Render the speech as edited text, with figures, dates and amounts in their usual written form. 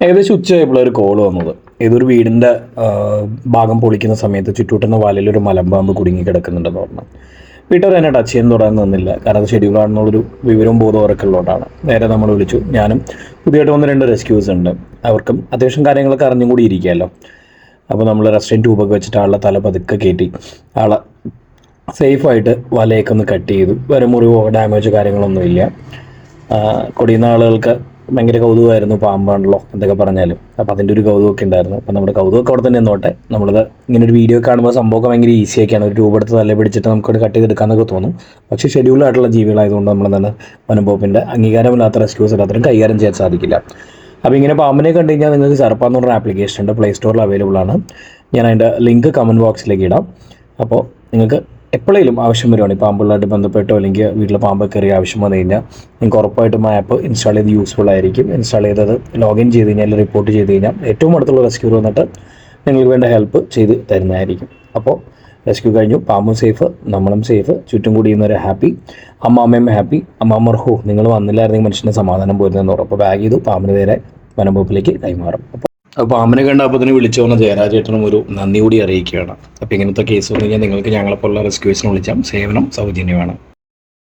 ഏകദേശം ഉച്ചയായപ്പോൾ ഒരു കോൾ വന്നത്. ഏതൊരു വീടിൻ്റെ ഭാഗം പൊളിക്കുന്ന സമയത്ത് ചുറ്റുവട്ടുന്ന വലയിലൊരു മലമ്പാമ്പ് കുടുങ്ങി കിടക്കുന്നുണ്ടെന്ന് പറഞ്ഞു. വീട്ടുകാർ എന്നെ ടച്ച് ചെയ്യാൻ തുടങ്ങാൻ നിന്നില്ല, കാരണം അത് ഷെഡ്യൂളാണെന്നുള്ളൊരു വിവരവും ബോധവും അവർക്ക് ഉള്ളതുകൊണ്ടാണ്. നേരെ നമ്മൾ വിളിച്ചു. ഞാനും പുതിയതായിട്ട് 1-2 റെസ്ക്യൂസ് ഉണ്ട്, അവർക്കും അത്യാവശ്യം കാര്യങ്ങളൊക്കെ അറിഞ്ഞും കൂടി ഇരിക്കുകയല്ലോ. അപ്പോൾ നമ്മൾ റെസ്റ്റോറൻറ്റ് ട്യൂബൊക്കെ വെച്ചിട്ട് ആളുടെ തല പതുക്കെ കയറ്റി ആളെ സേഫായിട്ട് വലയൊക്കെ ഒന്ന് കട്ട് ചെയ്തു. വേറെ മുറിവോ ഡാമേജോ കാര്യങ്ങളൊന്നുമില്ല. കൊടിയുന്ന ആളുകൾക്ക് ഭയങ്കര കൗതുകമായിരുന്നു, പാമ്പാണല്ലോ എന്തൊക്കെ പറഞ്ഞാലും. അപ്പോൾ അതിൻ്റെ ഒരു കൗതുകമൊക്കെ ഉണ്ടായിരുന്നു. അപ്പോൾ നമ്മുടെ കൗതുകമൊക്കെ അവിടെ തന്നെ നിന്നോട്ടെ. നമ്മളത് ഇങ്ങനെ ഒരു വീഡിയോ കാണുമ്പോൾ സംഭവമൊക്കെ ഭയങ്കര ഈസിയൊക്കെയാണ്. ഒരു രൂപ എടുത്ത് തല പിടിച്ചിട്ട് നമുക്കത് കട്ട് ചെയ്തെടുക്കാമെന്നൊക്കെ തോന്നും. പക്ഷേ ഷെഡ്യൂളായിട്ടുള്ള ജീവികളായതുകൊണ്ട് നമ്മൾ തന്നെ വനംവകുപ്പിൻ്റെ അംഗീകാരമില്ലാത്ത റെസ്ക്യൂസ് എല്ലാത്തിനും കൈകാര്യം ചെയ്യാൻ സാധിക്കില്ല. അപ്പോൾ ഇങ്ങനെ പാമ്പിനെ കണ്ടു കഴിഞ്ഞാൽ നിങ്ങൾക്ക് സർപ്പ എന്ന് പറഞ്ഞ ആപ്ലിക്കേഷൻ ഉണ്ട്, പ്ലേ സ്റ്റോറിൽ അവൈലബിൾ ആണ്. ഞാൻ അതിൻ്റെ ലിങ്ക് കമൻറ്റ് ബോക്സിലേക്ക് ഇടാം. അപ്പോൾ നിങ്ങൾക്ക് എപ്പോഴേലും ആവശ്യം വരുവാണെങ്കിൽ പാമ്പുകളായിട്ട് ബന്ധപ്പെട്ടോ അല്ലെങ്കിൽ വീട്ടിൽ പാമ്പ് കയറി ആവശ്യം വന്നു കഴിഞ്ഞാൽ നിങ്ങൾക്ക് ഉറപ്പായിട്ടും ആ ആപ്പ് ഇൻസ്റ്റാൾ ചെയ്ത് യൂസ്ഫുൾ ആയിരിക്കും. ഇൻസ്റ്റാൾ ചെയ്തത് ലോഗിൻ ചെയ്ത് കഴിഞ്ഞാൽ റിപ്പോർട്ട് ചെയ്ത് കഴിഞ്ഞാൽ ഏറ്റവും അടുത്തുള്ള റെസ്ക്യൂ വന്നിട്ട് നിങ്ങൾക്ക് വേണ്ട ഹെൽപ്പ് ചെയ്ത് തരുന്നതായിരിക്കും. അപ്പോൾ റെസ്ക്യൂ കഴിഞ്ഞു, പാമ്പും സേഫ്, നമ്മളും സേഫ്, ചുറ്റും കൂടി ഇന്നൊരു ഹാപ്പി, അമ്മാമ്മയും ഹാപ്പി. അമ്മാമ്മർഹോ നിങ്ങൾ വന്നില്ലായിരുന്നെങ്കിൽ മനുഷ്യൻ്റെ സമാധാനം പോയിരുന്നെന്ന് ഉറപ്പ്. ബാഗ് ചെയ്തു, പാമ്പിന് നേരെ വനംവകുപ്പിലേക്ക് കൈമാറും. അപ്പോൾ പാമ്പിനെ കണ്ടപ്പോൾ തന്നെ വിളിച്ചു വന്ന ജയരാജേട്ടനും ഒരു നന്ദി കൂടി അറിയിക്കുകയാണ്. അപ്പോൾ ഇങ്ങനത്തെ കേസ് വന്നു കഴിഞ്ഞാൽ നിങ്ങൾക്ക് ഞങ്ങളെപ്പോലുള്ള റെസ്ക്യൂസിന് വിളിച്ചാൽ സേവനം സൗജന്യമാണ്.